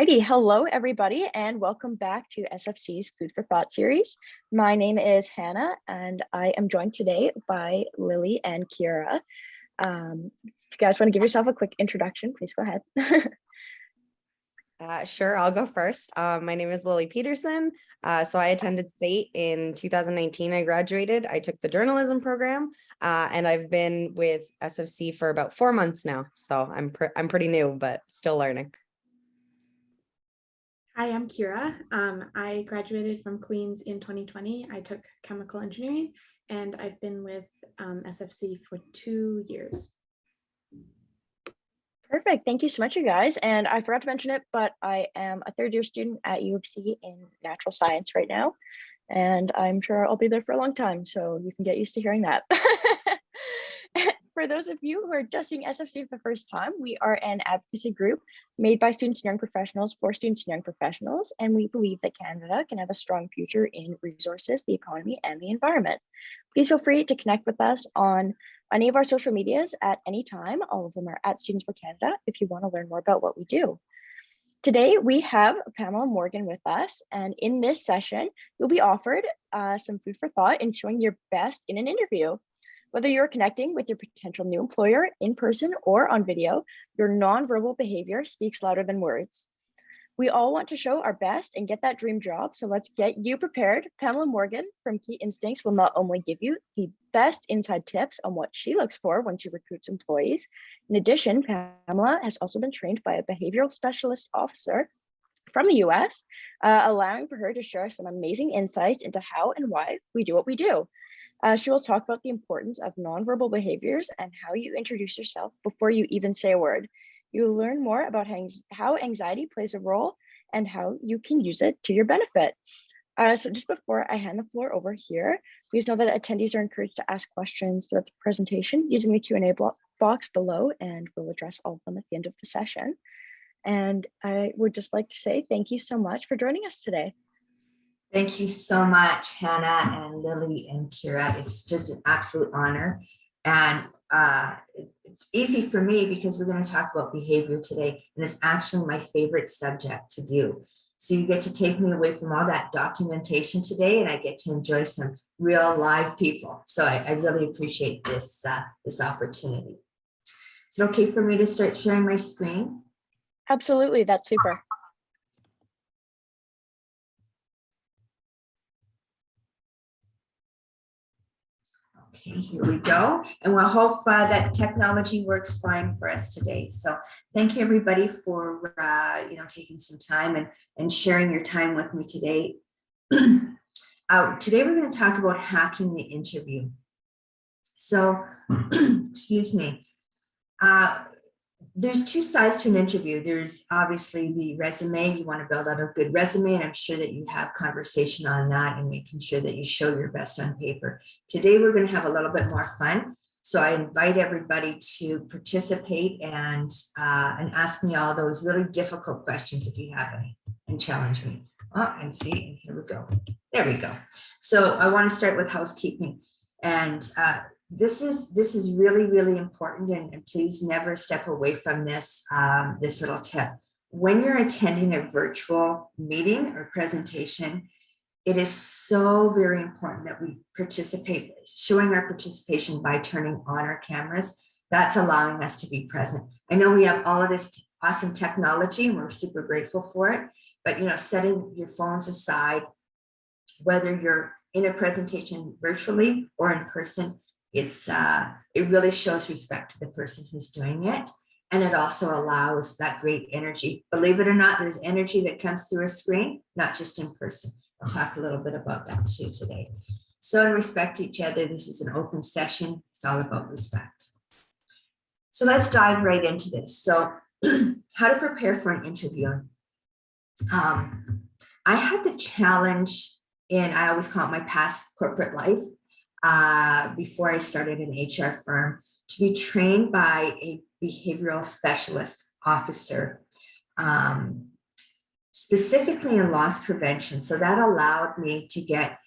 Alrighty, hello everybody, and welcome back to SFC's Food for Thought series. My name is Hannah, and I am joined today by Lily and Kira. If you guys want to give yourself a quick introduction, please go ahead. Sure, I'll go first. My name is Lily Peterson. So I attended SAIT in 2019. I graduated. I took the journalism program, and I've been with SFC for about 4 months now. So I'm pretty new, but still learning. Hi, I'm Kira. I graduated from Queen's in 2020. I took chemical engineering, and I've been with SFC for 2 years. Perfect. Thank you so much, you guys. And I forgot to mention it, but I am a third year student at U of C in natural science right now. And I'm sure I'll be there for a long time, so you can get used to hearing that. For those of you who are just seeing SFC for the first time, we are an advocacy group made by students and young professionals for students and young professionals, and we believe that Canada can have a strong future in resources, the economy, and the environment. Please feel free to connect with us on any of our social medias at any time. All of them are at Students for Canada if you want to learn more about what we do. Today, we have Pamela Morgan with us, and in this session, you'll be offered some food for thought in showing your best in an interview. Whether you're connecting with your potential new employer in person or on video, your nonverbal behavior speaks louder than words. We all want to show our best and get that dream job, so let's get you prepared. Pamela Morgan from Key Instincts will not only give you the best inside tips on what she looks for when she recruits employees. In addition, Pamela has also been trained by a behavioral specialist officer from the US, allowing for her to share some amazing insights into how and why we do what we do. She will talk about the importance of nonverbal behaviors and how you introduce yourself before you even say a word. You will learn more about how anxiety plays a role and how you can use it to your benefit. So just before I hand the floor over here, please know that attendees are encouraged to ask questions throughout the presentation using the Q&A box below, and we'll address all of them at the end of the session. And I would just like to say thank you so much for joining us today. Thank you so much, Hannah and Lily and Kira. It's just an absolute honor. And it's easy for me because we're going to talk about behavior today. And it's actually my favorite subject to do. So you get to take me away from all that documentation today, and I get to enjoy some real live people. So I really appreciate this, this opportunity. Is it okay for me to start sharing my screen? Absolutely, that's super. Okay, here we go. And we'll hope that technology works fine for us today. So thank you everybody for taking some time and sharing your time with me today. Today we're going to talk about hacking the interview. So, excuse me. There's two sides to an interview. There's obviously the resume. You want to build out a good resume, and I'm sure that you have conversation on that and making sure that you show your best on paper. Today, we're going to have a little bit more fun. So I invite everybody to participate and ask me all those really difficult questions if you have any, and challenge me. Oh, and see, and here we go. There we go. So I want to start with housekeeping. And this is really, really important, and please never step away from this, this little tip. When you're attending a virtual meeting or presentation, it is so very important that we participate, showing our participation by turning on our cameras. That's allowing us to be present. I know we have all of this awesome technology, and we're super grateful for it, but setting your phones aside, whether you're in a presentation virtually or in person, it really shows respect to the person who's doing it. And it also allows that great energy. Believe it or not, there's energy that comes through a screen, not just in person. I'll talk a little bit about that too today. So in respect to each other, this is an open session. It's all about respect. So let's dive right into this. So how to prepare for an interview. I had the challenge I always call it my past corporate life, before I started an HR firm, to be trained by a behavioral specialist officer, specifically in loss prevention. So that allowed me to get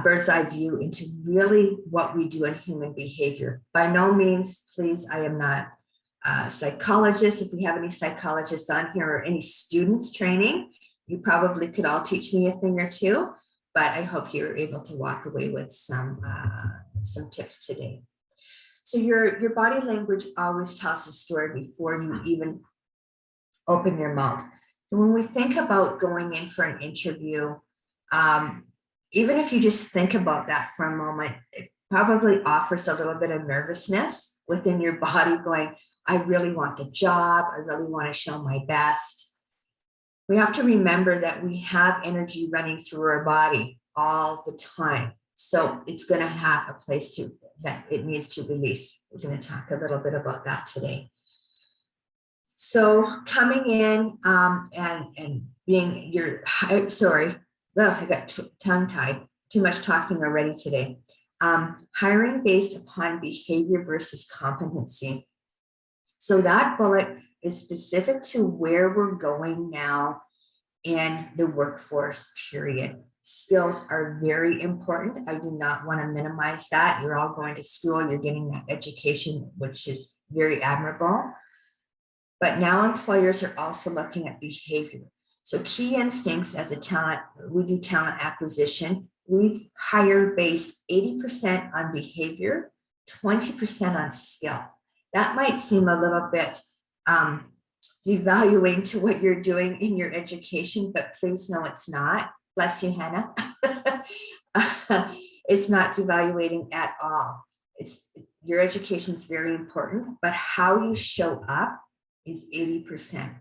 bird's eye view into really what we do in human behavior. By no means, please, I am not psychologists, if we have any psychologists on here or any students training, you probably could all teach me a thing or two, but I hope you're able to walk away with some tips today. So your body language always tells a story before you even open your mouth. So when we think about going in for an interview, even if you just think about that for a moment, it probably offers a little bit of nervousness within your body going, I really want the job. I really want to show my best. We have to remember that we have energy running through our body all the time. So it's going to have a place that it needs to release. We're going to talk a little bit about that today. So coming in and being sorry, I got tongue-tied, too much talking already today. Hiring based upon behavior versus competency. So that bullet is specific to where we're going now in the workforce period. Skills are very important. I do not want to minimize that. You're all going to school, you're getting that education, which is very admirable. But now employers are also looking at behavior. So key instincts as a talent, we do talent acquisition. We hire based 80% on behavior, 20% on skill. That might seem a little bit devaluing to what you're doing in your education, but please know it's not. Bless you, Hannah. It's not devaluating at all. Your education is very important, but how you show up is 80%.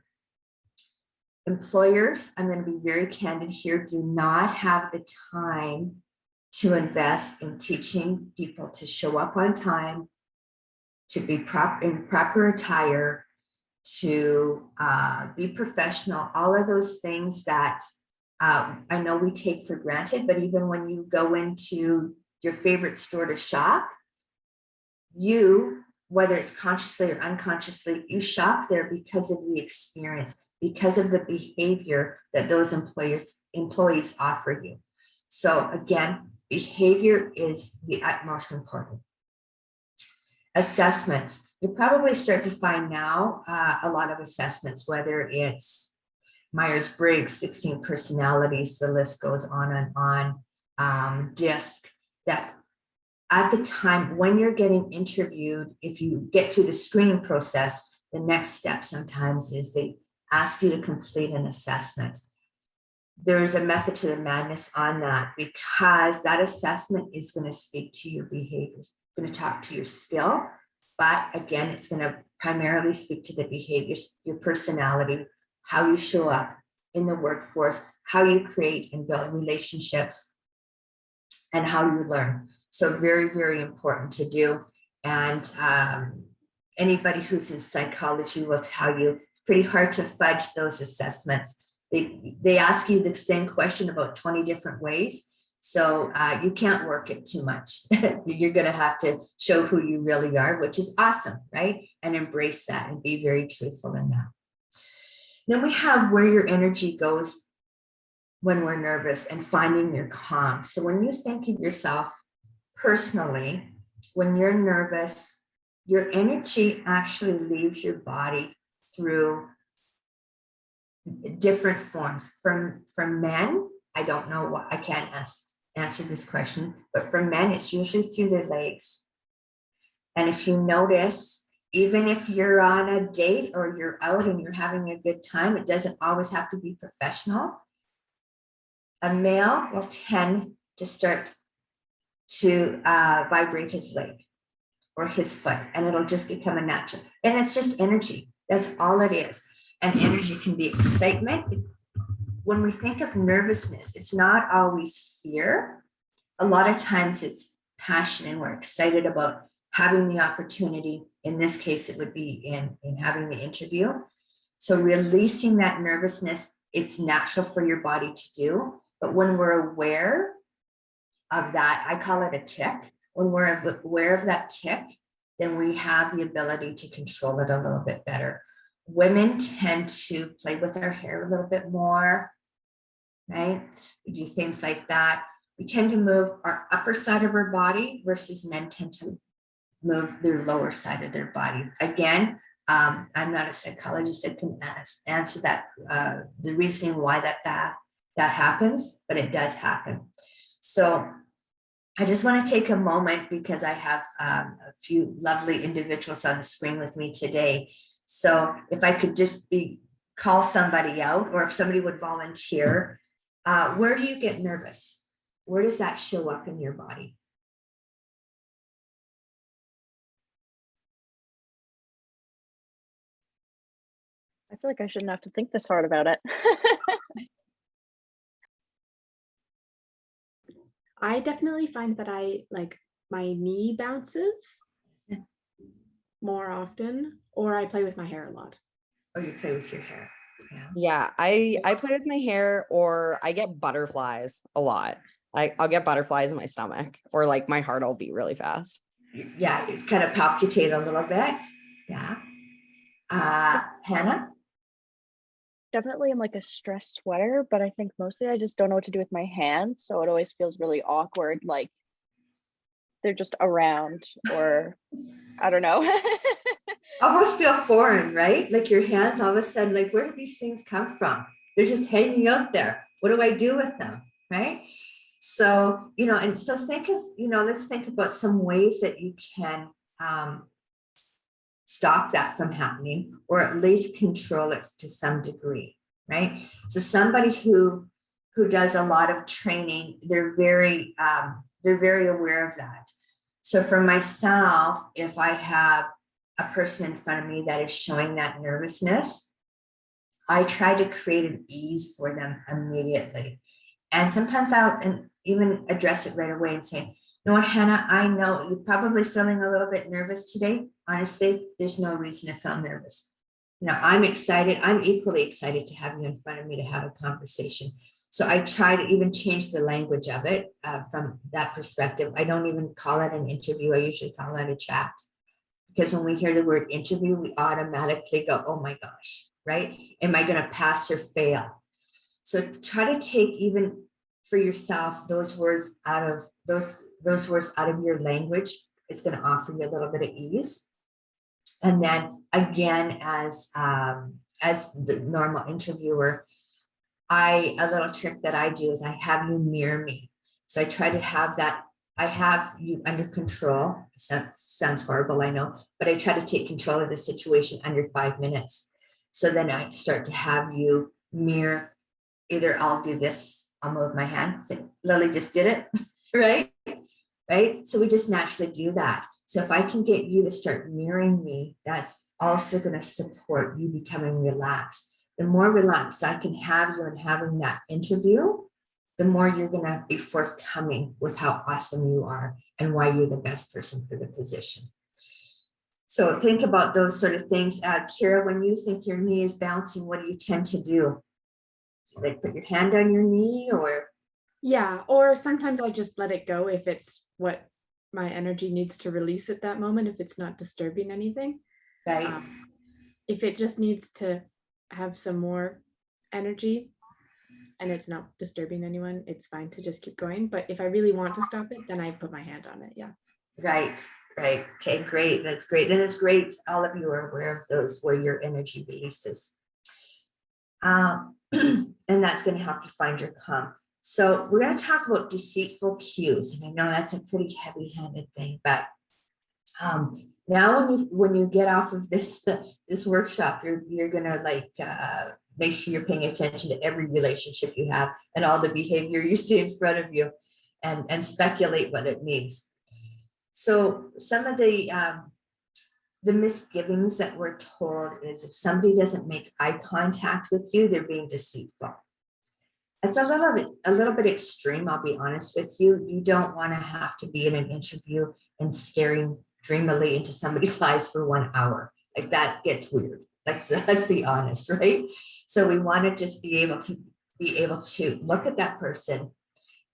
Employers, I'm going to be very candid here, do not have the time to invest in teaching people to show up on time, to be in proper attire, to be professional, all of those things that I know we take for granted, but even when you go into your favorite store to shop, whether it's consciously or unconsciously, you shop there because of the experience, because of the behavior that those employees offer you. So again, behavior is the utmost important. Assessments. You probably start to find now a lot of assessments, whether it's Myers-Briggs, 16 personalities, the list goes on and on, DISC, that at the time when you're getting interviewed, if you get through the screening process, the next step sometimes is they ask you to complete an assessment. There's a method to the madness on that, because that assessment is going to speak to your behaviors, going to talk to your skill, but again, it's going to primarily speak to the behaviors, your personality, how you show up in the workforce, how you create and build relationships, and how you learn. So very, very important to do. And anybody who's in psychology will tell you it's pretty hard to fudge those assessments. They ask you the same question about 20 different ways. So you can't work it too much. You're going to have to show who you really are, which is awesome, right? And embrace that and be very truthful in that. Then we have where your energy goes when we're nervous and finding your calm. So when you think of yourself personally, when you're nervous, your energy actually leaves your body through different forms. For men, I don't know what, I can't answer this question, but for men, it's usually through their legs. And if you notice, even if you're on a date or you're out and you're having a good time, it doesn't always have to be professional. A male will tend to start to vibrate his leg or his foot, and it'll just become a natural. And it's just energy. That's all it is. And energy can be excitement. When we think of nervousness, it's not always fear. A lot of times it's passion, and we're excited about having the opportunity. In this case, it would be in having the interview. So releasing that nervousness, it's natural for your body to do. But when we're aware of that, I call it a tick. When we're aware of that tick, then we have the ability to control it a little bit better. Women tend to play with our hair a little bit more, right? We do things like that. We tend to move our upper side of our body versus men tend to move their lower side of their body. Again, I'm not a psychologist that can answer that, the reasoning why that happens, but it does happen. So I just want to take a moment because I have a few lovely individuals on the screen with me today. So if I could just call somebody out, or if somebody would volunteer, where do you get nervous? Where does that show up in your body? I feel like I shouldn't have to think this hard about it. I definitely find that my knee bounces more often, or I play with my hair a lot. Or you play with your hair? Yeah, I play with my hair, or I get butterflies a lot. I'll get butterflies in my stomach, or like my heart will beat really fast. Yeah, it kind of palpitate a little bit. Yeah. Hannah? Definitely I'm like a stressed sweater, but I think mostly I just don't know what to do with my hands. So it always feels really awkward, like they're just around, or I don't know. Almost feel foreign, right? Like your hands all of a sudden, like, where do these things come from? They're just hanging out there. What do I do with them? Right? So, and so let's think about some ways that you can stop that from happening, or at least control it to some degree, right? So somebody who does a lot of training, they're very aware of that. So for myself, if I have a person in front of me that is showing that nervousness, I try to create an ease for them immediately. And sometimes I'll even address it right away and say, you know what, Hannah, I know you're probably feeling a little bit nervous today. Honestly, there's no reason to feel nervous. I'm excited. I'm equally excited to have you in front of me to have a conversation. So I try to even change the language of it from that perspective. I don't even call it an interview. I usually call it a chat. Because when we hear the word interview, we automatically go, oh my gosh, right? Am I going to pass or fail? So try to take, even for yourself, those words out of your language. It's going to offer you a little bit of ease. And then again, as the normal interviewer, a little trick that I do is I have you mirror me. So I try to have that. I have you under control. Sounds horrible, I know, but I try to take control of the situation under 5 minutes. So then I start to have you mirror. Either I'll do this, I'll move my hand, say, Lily just did it, right? So we just naturally do that. So if I can get you to start mirroring me, that's also going to support you becoming relaxed. The more relaxed I can have you in having that interview, the more you're going to be forthcoming with how awesome you are and why you're the best person for the position. So think about those sort of things. Kira, when you think your knee is bouncing, what do you tend to do? Like put your hand on your knee, or? Yeah, or sometimes I just let it go if it's what my energy needs to release at that moment, if it's not disturbing anything. Right. If it just needs to have some more energy and it's not disturbing anyone, it's fine to just keep going. But if I really want to stop it, then I put my hand on it. Yeah. Right. Okay, great. That's great. And it's great. All of you are aware of those where your energy releases. And that's going to help you find your calm. So we're going to talk about deceitful cues. And I know that's a pretty heavy-handed thing, but now when you get off of this workshop, you're going to make sure you're paying attention to every relationship you have and all the behavior you see in front of you, and speculate what it means. So some of the misgivings that we're told is if somebody doesn't make eye contact with you, they're being deceitful. It's a little bit extreme, I'll be honest with you. You don't want to have to be in an interview and staring dreamily into somebody's eyes for 1 hour. Like, that gets weird. Let's be honest, right? So we want to just be able to look at that person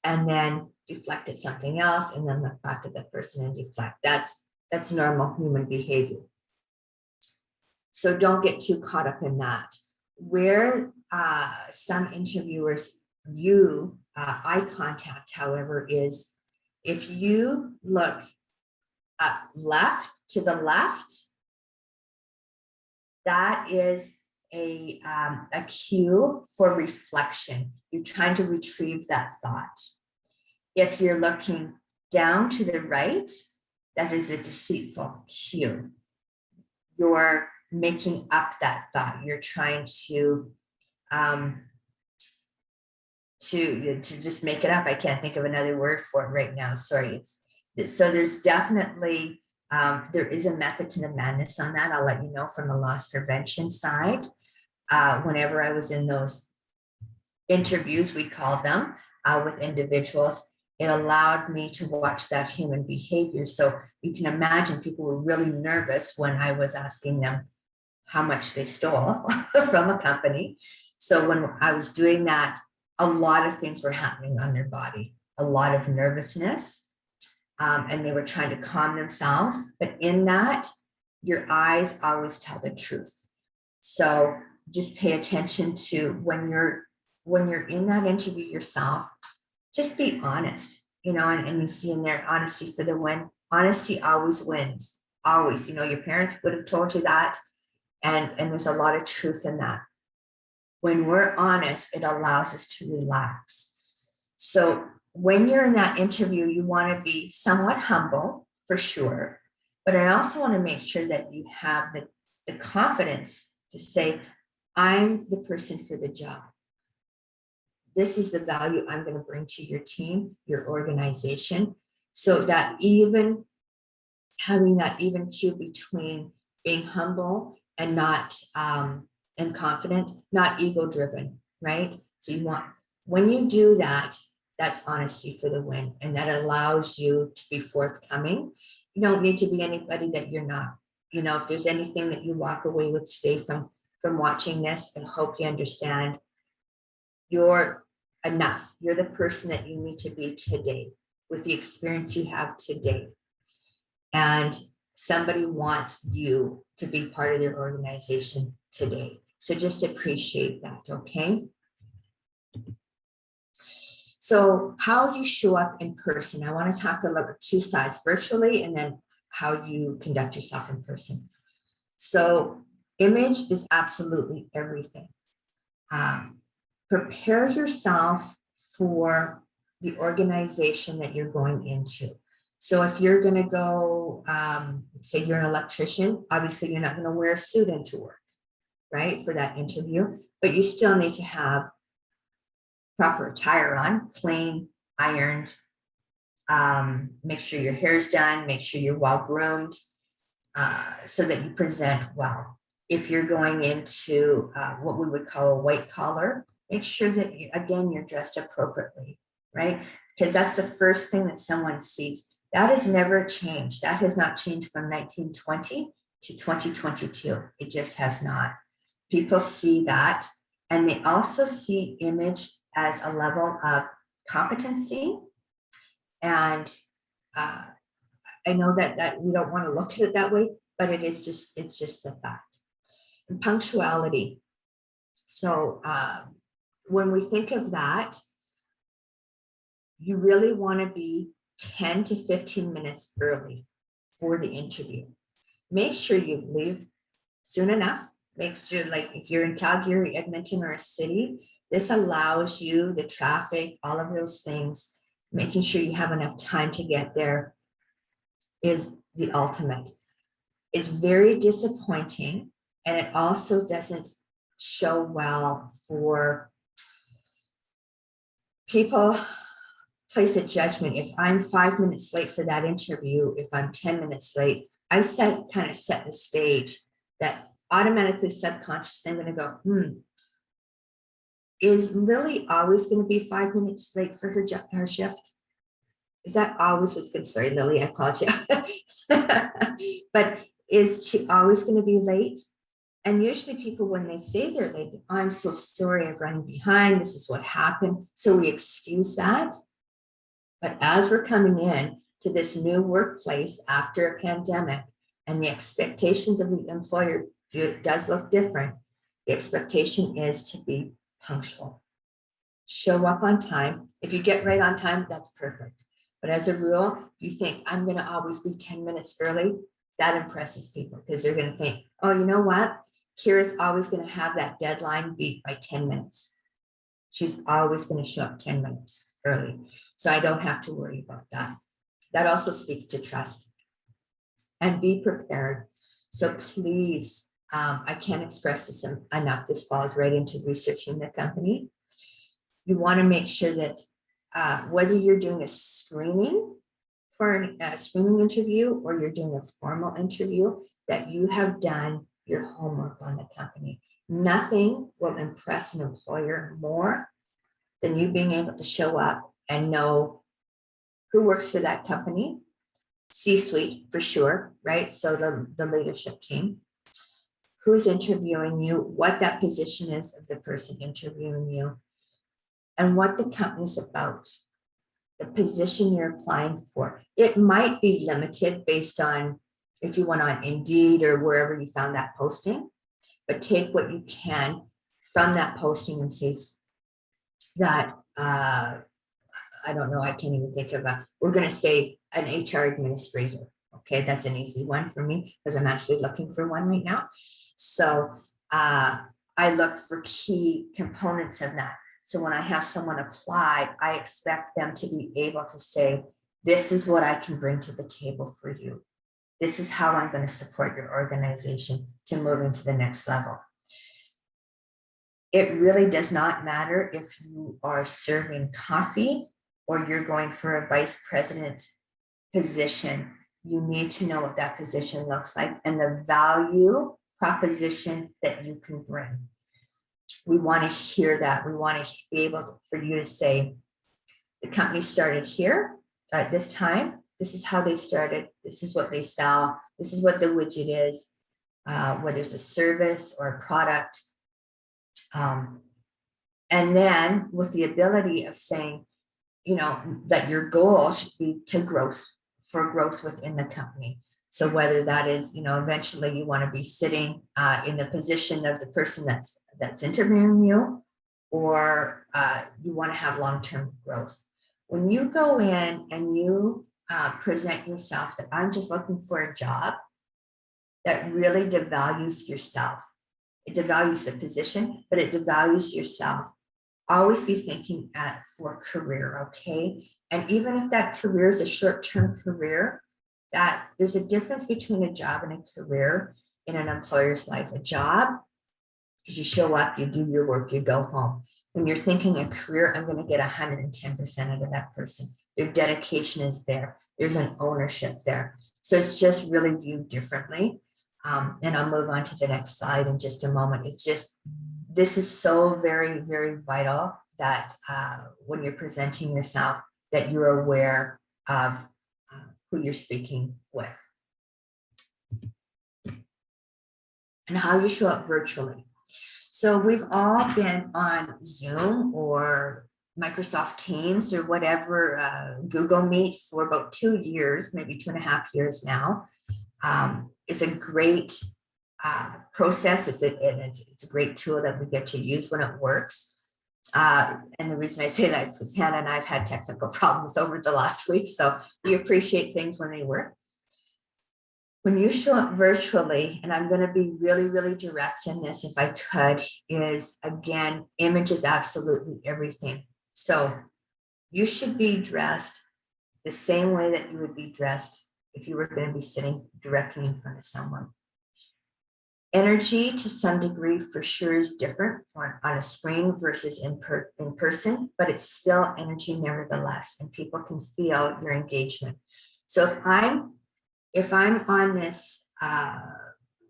and then deflect at something else, and then look back at that person and deflect. That's normal human behavior. So don't get too caught up in that. Where some interviewers view eye contact, however, is if you look to the left, that is a cue for reflection. You're trying to retrieve that thought. If you're looking down to the right, that is a deceitful cue. You're making up that thought. You're trying to just make it up. I can't think of another word for it right now. Sorry. So there's definitely, there is a method to the madness on that. I'll let you know from the loss prevention side. Whenever I was in those interviews, we called them, with individuals, it allowed me to watch that human behavior. So you can imagine people were really nervous when I was asking them how much they stole from a company. So when I was doing that, a lot of things were happening on their body, a lot of nervousness, and they were trying to calm themselves. But in that, your eyes always tell the truth. So just pay attention to when you're in that interview yourself, just be honest, and you see in there, honesty for the win. Honesty always wins, always. Your parents would have told you that, and there's a lot of truth in that. When we're honest, it allows us to relax. So when you're in that interview, you want to be somewhat humble, for sure, but I also want to make sure that you have the confidence to say, I'm the person for the job. This is the value I'm going to bring to your team, your organization. So that even having that even cue between being humble and not and confident, not ego driven, right? So when you do that, that's honesty for the win, and that allows you to be forthcoming. You don't need to be anybody that you're not. If there's anything that you walk away with today from watching this, and hope you understand, you're enough. You're the person that you need to be today with the experience you have today. And somebody wants you to be part of their organization today. So just appreciate that, okay? So how you show up in person. I want to talk a little bit two sides, virtually, and then how you conduct yourself in person. So image is absolutely everything. Prepare yourself for the organization that you're going into. So if you're going to go, say you're an electrician, obviously you're not going to wear a suit into work, right, for that interview, but you still need to have proper attire on, clean, ironed, make sure your hair's done, make sure you're well groomed, so that you present well. If you're going into what we would call a white collar, make sure that you're dressed appropriately, right? Because that's the first thing that someone sees. That has never changed. That has not changed from 1920 to 2022. It just has not. People see that, and they also see image as a level of competency. And I know that we don't want to look at it that way, but it's just the fact. And punctuality. So when we think of that, you really want to be 10 to 15 minutes early for the interview. Make sure you leave soon enough. Make sure, like if you're in Calgary, Edmonton, or a city, this allows you the traffic, all of those things, making sure you have enough time to get there is the ultimate. It's very disappointing, and it also doesn't show well for people. Place a judgment. If I'm 5 minutes late for that interview, if I'm 10 minutes late, I kind of set the stage that automatically, subconsciously, I'm going to go, is Lily always going to be 5 minutes late for her shift? Is that always what's good? Sorry, Lily, I called you. But is she always going to be late? And usually people, when they say they're late, I'm so sorry, I'm running behind. This is what happened. So we excuse that. But as we're coming in to this new workplace after a pandemic, and the expectations of the employer does look different, the expectation is to be punctual. Show up on time. If you get right on time, that's perfect. But as a rule, you think, I'm going to always be 10 minutes early. That impresses people, because they're going to think, oh, you know what? Kira's always going to have that deadline beat by 10 minutes. She's always going to show up 10 minutes early. So I don't have to worry about that. That also speaks to trust. And be prepared. So please, I can't express this enough. This falls right into researching the company. You want to make sure that whether you're doing a screening for a screening interview or you're doing a formal interview, that you have done your homework on the company. Nothing will impress an employer more than you being able to show up and know who works for that company, C-suite for sure, right? So the leadership team, who's interviewing you, what that position is of the person interviewing you, and what the company's about, the position you're applying for. It might be limited based on if you went on Indeed or wherever you found that posting, but take what you can from that posting and say that, I don't know, I can't even think of we're going to say an HR administrator. Okay, that's an easy one for me because I'm actually looking for one right now. So I look for key components of that. So when I have someone apply, I expect them to be able to say, this is what I can bring to the table for you. This is how I'm going to support your organization to move into the next level. It really does not matter if you are serving coffee or you're going for a vice president position. You need to know what that position looks like and the value proposition that you can bring. We want to hear that. We want to be able for you to say, the company started here at this time. This is how they started. This is what they sell. This is what the widget is, whether it's a service or a product. And then with the ability of saying, you know, that your goal should be to growth within the company. So whether that is, you know, eventually you want to be sitting in the position of the person that's interviewing you, or you want to have long-term growth. When you go in and you present yourself that I'm just looking for a job, that really devalues yourself. It devalues the position, but it devalues yourself. Always be thinking for career, okay? And even if that career is a short-term career, that there's a difference between a job and a career in an employer's life. A job is you show up, you do your work, you go home. When you're thinking a career, I'm going to get 110% out of that person. Their dedication is there. There's an ownership there. So it's just really viewed differently. And I'll move on to the next slide in just a moment. It's just, this is so very, very vital that when you're presenting yourself, that you're aware of who you're speaking with. And how you show up virtually. So we've all been on Zoom or Microsoft Teams or whatever, Google Meet for about 2 years, maybe 2.5 years now. It's a great process. It's a great tool that we get to use when it works. And the reason I say that is because Hannah and I've had technical problems over the last week, so we appreciate things when they work. When you show up virtually, and I'm going to be really, really direct in this if I could, is again, image is absolutely everything. So you should be dressed the same way that you would be dressed if you were going to be sitting directly in front of someone. Energy to some degree for sure is different on a screen versus in person, but it's still energy nevertheless, and people can feel your engagement. So if I'm on this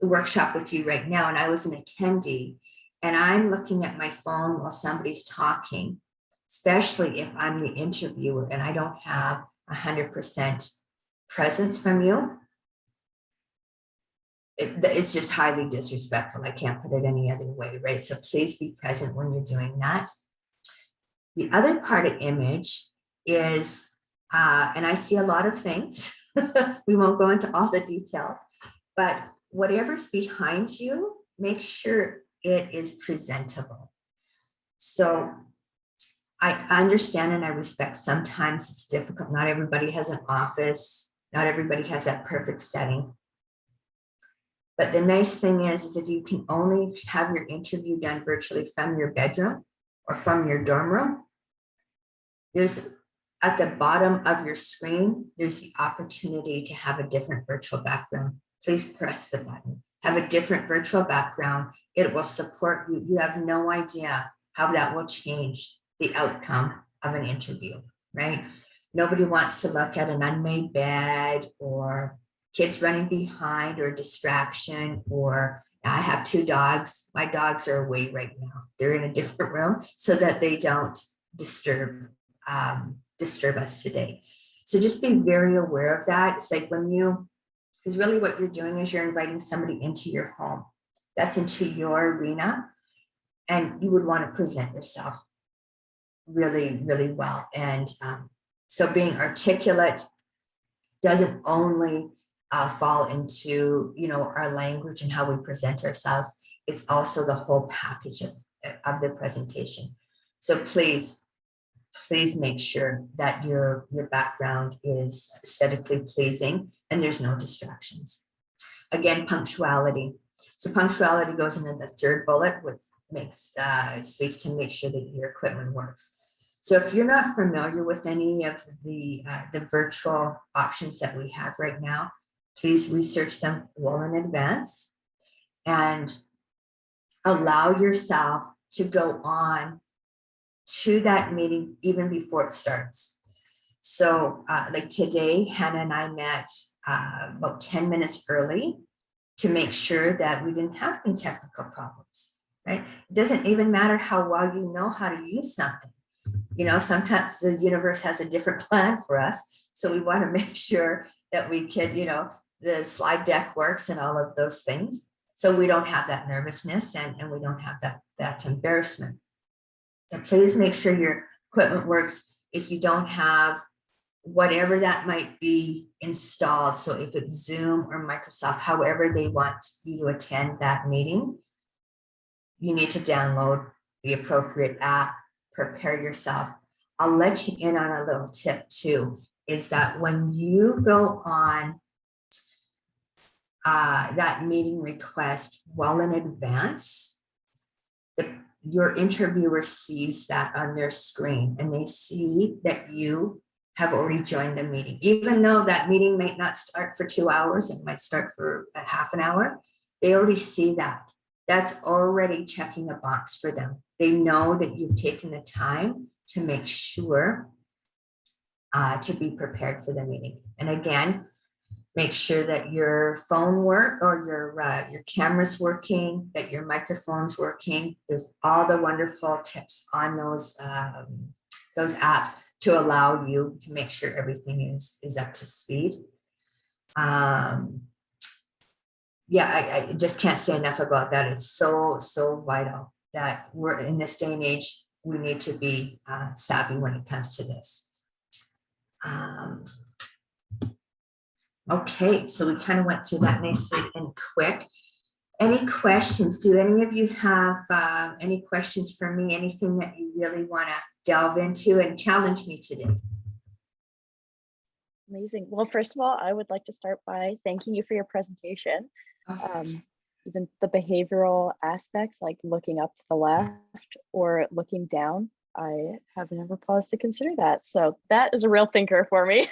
workshop with you right now and I was an attendee and I'm looking at my phone while somebody's talking, especially if I'm the interviewer and I don't have 100% presence from you, it's just highly disrespectful. I can't put it any other way, right? So please be present when you're doing that. The other part of image is, and I see a lot of things, we won't go into all the details, but whatever's behind you, make sure it is presentable. So I understand and I respect sometimes it's difficult. Not everybody has an office. Not everybody has that perfect setting. But the nice thing is if you can only have your interview done virtually from your bedroom or from your dorm room, there's at the bottom of your screen, there's the opportunity to have a different virtual background. Please press the button. Have a different virtual background. It will support you. You have no idea how that will change the outcome of an interview, right? Nobody wants to look at an unmade bed or kids running behind or distraction, or I have 2 dogs. My dogs are away right now. They're in a different room so that they don't disturb us today. So just be very aware of that. It's like because really what you're doing is you're inviting somebody into your home. That's into your arena, and you would want to present yourself really, really well. And so being articulate doesn't only fall into, our language and how we present ourselves. It's also the whole package of the presentation. So please make sure that your background is aesthetically pleasing and there's no distractions. Again, punctuality. So punctuality goes into the 3rd bullet, which speaks to make sure that your equipment works. So if you're not familiar with any of the virtual options that we have right now, please research them well in advance and allow yourself to go on to that meeting even before it starts. So like today, Hannah and I met about 10 minutes early to make sure that we didn't have any technical problems, right? It doesn't even matter how well you know how to use something. Sometimes the universe has a different plan for us. So we want to make sure that we could, the slide deck works and all of those things. So we don't have that nervousness and we don't have that embarrassment. So please make sure your equipment works. If you don't have whatever that might be installed, so if it's Zoom or Microsoft, however they want you to attend that meeting, you need to download the appropriate app, prepare yourself. I'll let you in on a little tip too, is that when you go on that meeting request well in advance, your interviewer sees that on their screen and they see that you have already joined the meeting. Even though that meeting might not start for 2 hours, it might start for a half an hour, they already see that. That's already checking a box for them. They know that you've taken the time to make sure to be prepared for the meeting. And again, make sure that your phone work or your camera's working, that your microphone's working. There's all the wonderful tips on those apps to allow you to make sure everything is up to speed. I just can't say enough about that. It's so vital that we're in this day and age. We need to be savvy when it comes to this. Okay, so we kind of went through that nicely and quick. Any questions? Do any of you have any questions for me? Anything that you really want to delve into and challenge me today? Amazing. Well, first of all, I would like to start by thanking you for your presentation. Even the behavioral aspects, like looking up to the left or looking down, I have never paused to consider that. So that is a real thinker for me.